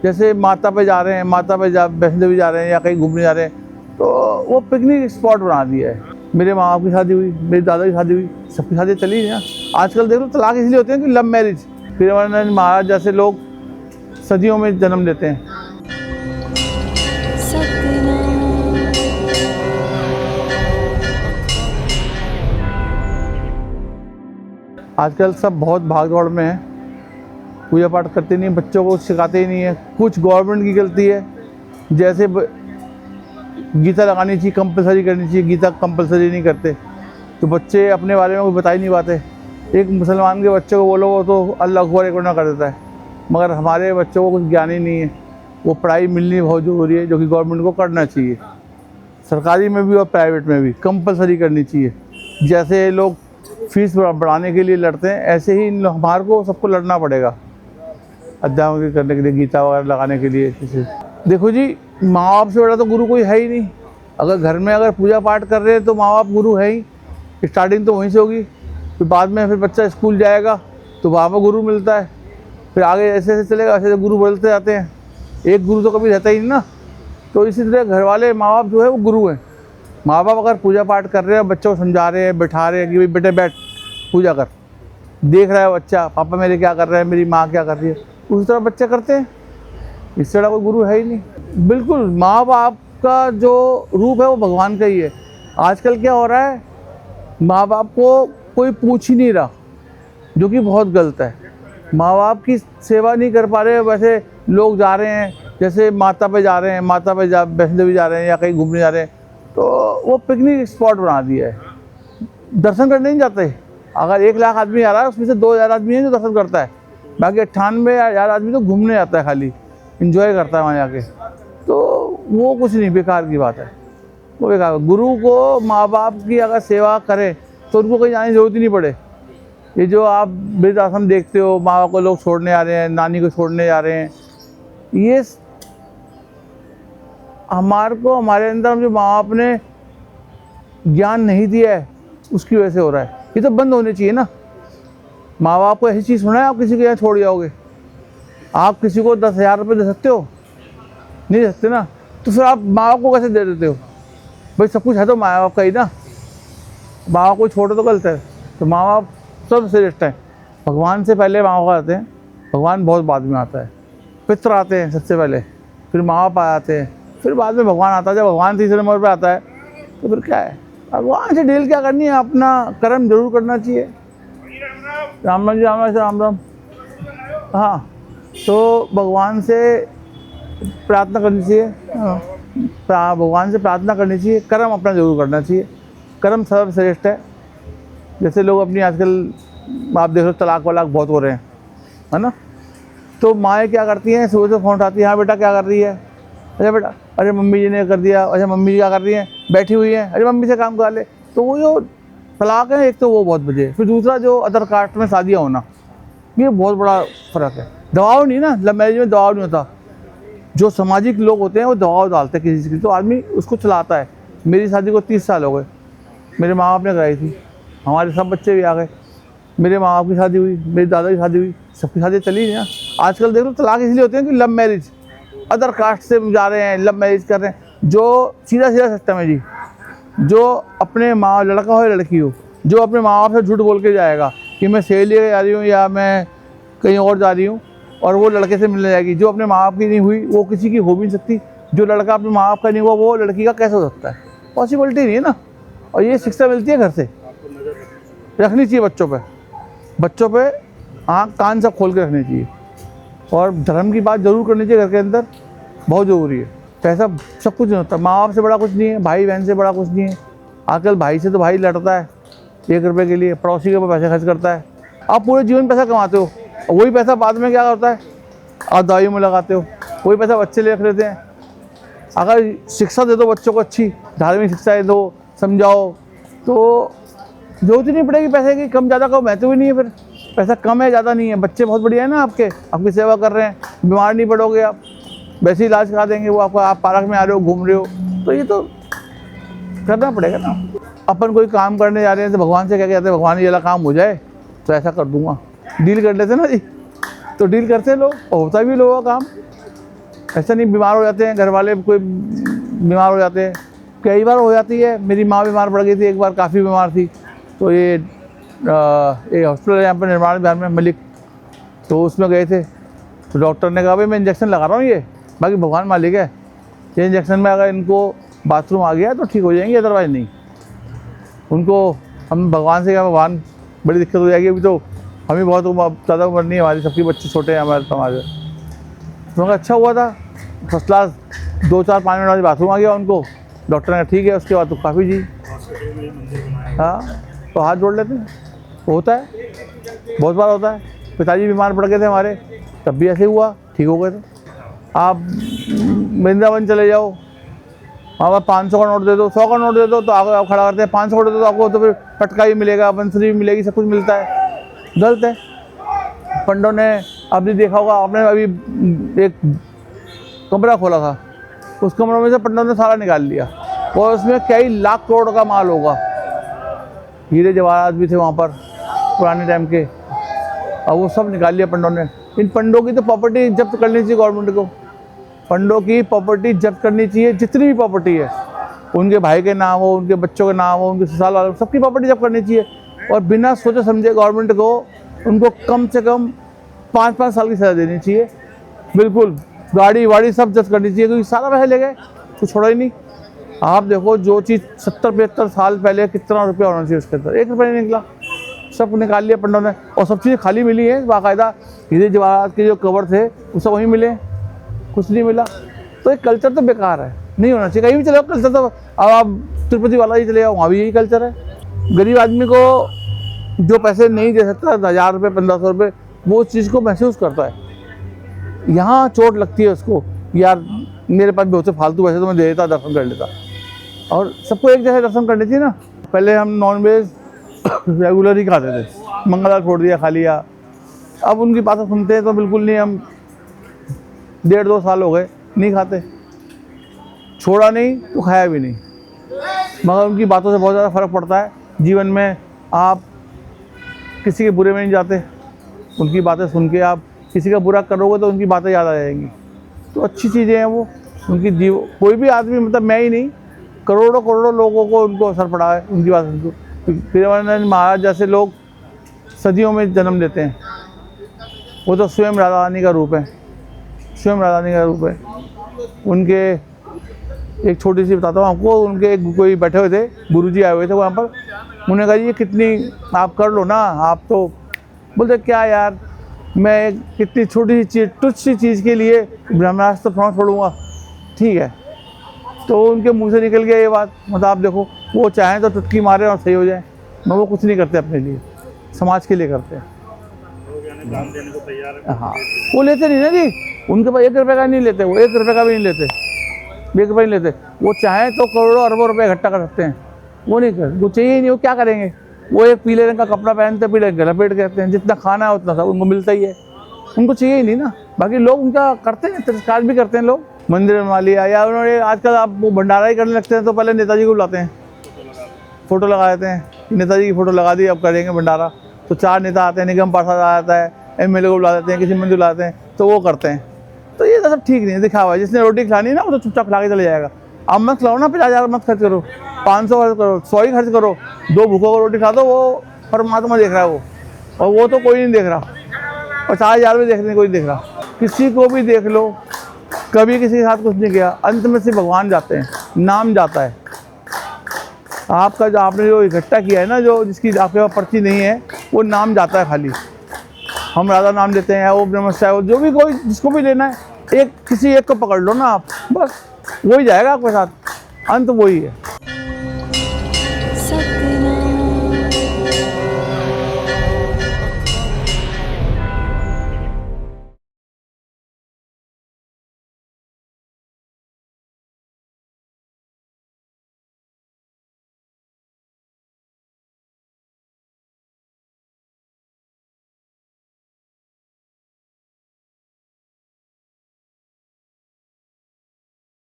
जैसे माता पे जा रहे हैं, माता पे वैष्णो देवी जा रहे हैं या कहीं घूमने जा रहे हैं, तो वो पिकनिक स्पॉट बना दिया है। मेरे माँ बाप की शादी हुई, मेरी दादा की शादी हुई, सबकी शादी चली ना। आजकल देख लो तलाक इसलिए होते हैं कि लव मैरिज। फिर महाराज जैसे लोग सदियों में जन्म लेते हैं। आजकल सब बहुत भाग दौड़ में है, पूजा पाठ करते नहीं, बच्चों को सिखाते ही नहीं है। कुछ गवर्नमेंट की गलती है, जैसे गीता लगानी चाहिए, कंपलसरी करनी चाहिए, गीता कंपलसरी नहीं करते तो बच्चे अपने बारे में कुछ बता ही नहीं पाते। एक मुसलमान के बच्चे को बोलो वो तो अल्लाह अकबर एक कर देता है, मगर हमारे बच्चों को कुछ ज्ञान ही नहीं है। वो पढ़ाई मिलनी बहुत ज़रूरी है, जो कि गवर्नमेंट को करना चाहिए, सरकारी में भी और प्राइवेट में भी कंपलसरी करनी चाहिए। जैसे लोग फीस बढ़ाने के लिए लड़ते हैं, ऐसे ही हमारे को सबको लड़ना पड़ेगा अध्यात्म करने के लिए, गीता वगैरह लगाने के लिए। देखो जी, माँ बाप से बड़ा तो गुरु कोई है ही नहीं। अगर घर में अगर पूजा पाठ कर रहे हैं तो माँ बाप गुरु है ही। स्टार्टिंग तो वहीं से होगी, फिर बाद में फिर बच्चा स्कूल जाएगा तो वहाँ पर गुरु मिलता है, फिर आगे ऐसे ऐसे चलेगा, ऐसे गुरु बदलते जाते हैं। एक गुरु तो कभी रहता ही नहीं ना। तो इसी तरह घर वाले माँ बाप जो है वो गुरु हैं। माँ बाप अगर पूजा पाठ कर रहे हैं, बच्चों को समझा रहे हैं, बैठा रहे हैं कि भाई बेटे बैठ पूजा कर, देख रहा है बच्चा पापा मेरे क्या कर रहे हैं, मेरी माँ क्या कर रही है, उसी तरह बच्चे करते हैं। इससे बड़ा कोई गुरु है ही नहीं। बिल्कुल, माँ बाप का जो रूप है वो भगवान का ही है। आजकल क्या हो रहा है, माँ बाप को कोई पूछ ही नहीं रहा, जो कि बहुत गलत है। माँ बाप की सेवा नहीं कर पा रहे, वैसे लोग जा रहे हैं, जैसे माता पे जा रहे हैं, माता पे वैष्णो देवी जा रहे हैं या कहीं घूमने जा रहे हैं, तो वो पिकनिक स्पॉट बना दिया है। दर्शन करने नहीं जाते। अगर 1 लाख आदमी आ रहा है, उसमें से 2000 आदमी है जो दर्शन करता है, बाकी 98,000 आदमी तो घूमने जाता है, खाली इंजॉय करता है वहाँ जाके। तो वो कुछ नहीं, बेकार की बात है, वो बेकार। गुरु को माँ बाप की अगर सेवा करें तो उनको कहीं जाने की जरूरत ही नहीं पड़े। ये जो आप वृद्धाश्रम देखते हो, माँ बाप को लोग छोड़ने आ रहे हैं, नानी को छोड़ने जा रहे हैं, ये हमारे को हमारे अंदर जो माँ बाप ने ज्ञान नहीं दिया है उसकी वजह से हो रहा है। ये तो बंद होने चाहिए ना। माँ बाप को ऐसी चीज़ सुना है आप किसी के यहाँ छोड़ जाओगे? आप किसी को 10,000 रुपये दे सकते हो? नहीं दे सकते ना। तो फिर आप माँ बाप को कैसे दे देते हो? भाई सब कुछ है तो माँ बाप का ही ना। माँ बाप को छोड़ो तो गलत है। तो माँ बाप सब श्रेष्ठ है। भगवान से पहले माँ बाप आते हैं, भगवान बहुत बाद में आता है। पितर आते हैं सबसे पहले, फिर माँ बाप आते हैं, फिर बाद में भगवान आता है। जब भगवान तीसरे नंबर पर आता है तो फिर क्या है, भगवान से डील क्या करनी है, अपना कर्म जरूर करना चाहिए। राम राम जी, राम राम राम राम। हाँ, तो भगवान से प्रार्थना करनी चाहिए। भगवान से प्रार्थना करनी चाहिए, कर्म अपना जरूर करना चाहिए। कर्म सर्वश्रेष्ठ है। जैसे लोग अपनी आजकल आप देख लो तलाक वलाक बहुत हो रहे हैं, है ना। तो माएँ क्या करती हैं, सुबह से फ़ोन उठाती है, हाँ बेटा क्या कर रही है, अरे बेटा, अरे मम्मी जी ने कर दिया, अच्छा मम्मी जी क्या कर रही हैं, बैठी हुई हैं, अरे मम्मी से काम करा ले। तो वो जो तलाक है, एक तो वो बहुत बजे, फिर दूसरा जो अदर कास्ट में शादियाँ होना, ये बहुत बड़ा फ़र्क है। दबाव नहीं ना, लव मैरिज में दबाव नहीं होता। जो सामाजिक लोग होते हैं वो दबाव डालते हैं किसी चीज़ की, तो आदमी उसको चलाता है। मेरी शादी को 30 साल हो गए, मेरे माँ बाप ने कराई थी, हमारे सब बच्चे भी आ गए। मेरे माँ बाप की शादी हुई, मेरी दादा की शादी हुई, सबकी शादी चली ना। आजकल देख लो तलाक इसलिए होते हैं कि लव मैरिज, अदर कास्ट से जा रहे हैं, लव मैरिज कर रहे हैं। जो सीधा सीधा सिस्टम है जी, जो अपने माँ, लड़का हो या लड़की हो, जो अपने माँ बाप से झूठ बोल के जाएगा कि मैं सहेली जा रही हूँ या मैं कहीं और जा रही हूँ, और वो लड़के से मिलने जाएगी। जो अपने माँ बाप की नहीं हुई वो किसी की हो भी नहीं सकती। जो लड़का अपने माँ बाप का नहीं हुआ वो लड़की का कैसे हो सकता है? पॉसिबिलिटी नहीं है ना। और ये शिक्षा मिलती है घर से, रखनी चाहिए बच्चों पे आँख कान सब खोल के रखनी चाहिए। और धर्म की बात जरूर करनी चाहिए घर के अंदर, बहुत ज़रूरी है। पैसा सब कुछ नहीं होता, माँ बाप से बड़ा कुछ नहीं है, भाई बहन से बड़ा कुछ नहीं है। आजकल भाई से तो भाई लड़ता है 1 रुपये के लिए, पड़ोसी के ऊपर पैसे खर्च करता है। आप पूरे जीवन पैसा कमाते हो, वही पैसा बाद में क्या करता है, आप दवाइयों में लगाते हो। वही पैसा बच्चे ले रख लेते हैं। अगर शिक्षा दे दो बच्चों को, अच्छी धार्मिक शिक्षा दो, समझाओ, तो जरूरत ही नहीं पड़ेगी पैसे की। कम ज़्यादा का महत्व ही नहीं है। फिर पैसा कम है ज़्यादा नहीं है, बच्चे बहुत बढ़िया है ना, आपकी सेवा कर रहे हैं, बीमार नहीं पड़ोगे आप, वैसे इलाज करा देंगे वो आपका। आप पार्क में आ रहे हो, घूम रहे हो, तो ये तो करना पड़ेगा ना। अपन कोई काम करने जा रहे हैं तो भगवान से क्या कहते हैं, भगवान ये वाला काम हो जाए तो ऐसा कर दूंगा, डील कर लेते ना जी। तो डील करते हैं लोग, और होता भी लोगों का काम। ऐसा नहीं बीमार हो जाते हैं घर वाले, कोई बीमार हो जाते हैं, कई बार हो जाती है। मेरी माँ बीमार पड़ गई थी एक बार, काफ़ी बीमार थी। तो ये हॉस्पिटल है यहाँ पर निर्माण बिहार में, मलिक, तो उसमें गए थे। तो डॉक्टर ने कहा भाई मैं इंजेक्शन लगा रहा हूँ, ये बाकी भगवान मालिक है, ये इंजेक्शन में अगर इनको बाथरूम आ गया तो ठीक हो जाएंगे, अदरवाइज़ नहीं। उनको हम भगवान से क्या, भगवान बड़ी दिक्कत हो जाएगी, अभी तो हम ही बहुत ज़्यादा उम्र नहीं है हमारी, सबके बच्चे छोटे हैं हमारे समाज में। तो अच्छा हुआ था, फर्स्ट क्लास, 2-4-5 मिनट बाद बाथरूम आ गया उनको। डॉक्टर ने कहा ठीक है, उसके बाद तो काफ़ी जी। हाँ, तो हाथ जोड़ लेते हैं, होता है, बहुत बार होता है। पिताजी बीमार पड़ गए थे हमारे, तब भी ऐसे हुआ, ठीक हो गए थे। आप वृंदावन चले जाओ, वहाँ पर 500 का नोट दे दो, 100 का नोट दे दो तो आगे आप खड़ा करते हैं, 500 का दे दो तो आपको तो फिर पटका भी मिलेगा, बंसरी भी मिलेगी, सब कुछ मिलता है। गलत है। पंडों ने अभी देखा होगा आपने, अभी एक कमरा खोला था, उस कमरे में से पंडों ने सारा निकाल लिया और उसमें कई लाख करोड़ का माल होगा, हीरे जवाहरात भी थे वहाँ पर पुराने टाइम के, और वो सब निकाल लिया पंडों ने। इन पंडों की तो प्रॉपर्टी जब्त करनी चाहिए गवर्नमेंट को, पंडों की प्रॉपर्टी जब्त करनी चाहिए, जितनी भी प्रॉपर्टी है, उनके भाई के नाम हो, उनके बच्चों के नाम हो, उनके ससुराल वालों, सबकी प्रॉपर्टी जब्त करनी चाहिए। और बिना सोचे समझे गवर्नमेंट को उनको कम से कम 5-5 साल की सज़ा देनी चाहिए, बिल्कुल। गाड़ी वाड़ी सब जब्त करनी चाहिए, क्योंकि सारा पैसे ले गए, कुछ छोड़ा ही नहीं। आप देखो जो चीज़ 70-75 साल पहले कितना रुपया होना चाहिए उसके अंदर, 1 रुपया नहीं निकला, सब निकाल लिया पंडों ने। और सब चीज़ें खाली मिली हैं, बाकायदा हीरे जवाहरात के जो कवर थे वो सब वहीं मिले, कुछ नहीं मिला। तो एक कल्चर तो बेकार है, नहीं होना चाहिए। कहीं भी चले जाओ कल्चर, तो अब आप तिरुपति वाला ही चले जाओ, वहाँ भी यही कल्चर है। गरीब आदमी को जो पैसे नहीं दे सकता, 1000 रुपये 1500 रुपये, वो उस चीज़ को महसूस करता है। यहाँ चोट लगती है उसको, यार मेरे पास भी होते फालतू पैसे तो मैं दे देता, दर्शन कर लेता। और सबको एक जैसे दर्शन करनी चाहिए ना। पहले हम नॉनवेज रेगुलर ही खाते थे, मंगलवार छोड़ दिया, खा लिया। अब उनकी बातें सुनते हैं तो बिल्कुल नहीं, हम 1.5-2 साल हो गए नहीं खाते, छोड़ा नहीं तो खाया भी नहीं। मगर उनकी बातों से बहुत ज़्यादा फ़र्क पड़ता है जीवन में। आप किसी के बुरे में नहीं जाते, उनकी बातें सुन के आप किसी का बुरा करोगे तो उनकी बातें याद आ जाएंगी। तो अच्छी चीज़ें हैं वो, उनकी जीव कोई भी आदमी, मतलब मैं ही नहीं, करोड़ों करोड़ों लोगों को उनको असर पड़ा है उनकी बात सुन के। प्रेमानंद महाराज जैसे लोग सदियों में जन्म लेते हैं, वो तो स्वयं राधा रानी का रूप है, स्वयं राधा रानी का रूप है। उनके एक छोटी सी बताता हूँ आपको, उनके कोई बैठे हुए थे, गुरुजी आए हुए थे वहाँ पर, उन्होंने कहा ये कितनी आप कर लो ना, आप तो बोलते क्या यार, मैं कितनी छोटी सी चीज़, तुच्छ सी चीज़ के लिए ब्रह्मास्त्र प्राण छोड़ूंगा, ठीक है। तो उनके मुंह से निकल गया ये बात। मतलब आप देखो, वो चाहें तो चुटकी मारे और सही हो जाए, मगर वो कुछ नहीं करते अपने लिए, समाज के लिए करते हैं। हाँ, वो लेते नहीं ना जी, उनके पास 1 रुपये का नहीं लेते, वो 1 रुपये का भी नहीं लेते, 1 रुपये नहीं लेते। वो चाहें तो करोड़ों अरबों रुपये इकट्ठा कर सकते हैं, वो नहीं कर, वो चाहिए ही नहीं, वो क्या करेंगे। वो एक पीले रंग का कपड़ा पहनते, पीले रंग का लपेट करते हैं, जितना खाना है उतना सब उनको मिलता ही है, उनको चाहिए ही नहीं ना। बाकी लोग उनका करते हैं, तिरस्कार भी करते हैं लोग, मंदिर बनवा लिया, या उन्होंने आजकल आप वो भंडारा ही करने लगते हैं तो पहले नेताजी को बुलाते हैं, फ़ोटो लगा देते हैं, नेताजी की फ़ोटो लगा दी, अब करेंगे भंडारा। तो 4 नेता आते हैं, निगम पार्षद आ जाता है, MLA को बुला देते हैं, किसी मंदिर बुलाते हैं, तो वो करते हैं। तो ये तो सब ठीक नहीं है, दिखावा है। जिसने रोटी खिलानी है ना, वो तो चुपचाप खिला के चले जाएगा। अब मत खिलाओ ना, 50,000 मत खर्च करो, 500 खर्च करो, 100 ही खर्च करो, 2 भूखों को रोटी खा दो, वो परमात्मा देख रहा है वो, और वो तो कोई नहीं देख रहा, 50,000 में देखने कोई देख रहा। किसी को भी देख लो, कभी किसी के साथ कुछ नहीं किया, अंत में सिर्फ भगवान जाते हैं, नाम जाता है। आपका जो आपने जो इकट्ठा किया है ना, जो जिसकी आपके पास पर्ची नहीं है, वो नाम जाता है खाली। हम राधा नाम लेते हैं, ओम नमः शिवाय, जो भी कोई जिसको भी लेना है, एक किसी एक को पकड़ लो ना आप, बस वही जाएगा आपके साथ, अंत वही है।